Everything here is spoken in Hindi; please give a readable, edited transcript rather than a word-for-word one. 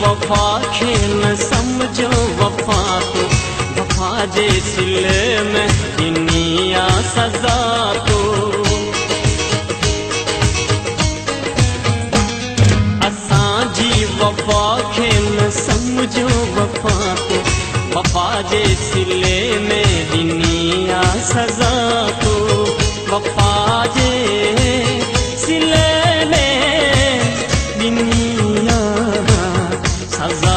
वफा खे न समझो वफा तो वफा जे सिले में दुनिया सजा तो असांजी वफा खे न समझो वफा तो वफा जे सिले में दुनिया सजा तो वफा जे सिले में दुनिया सजा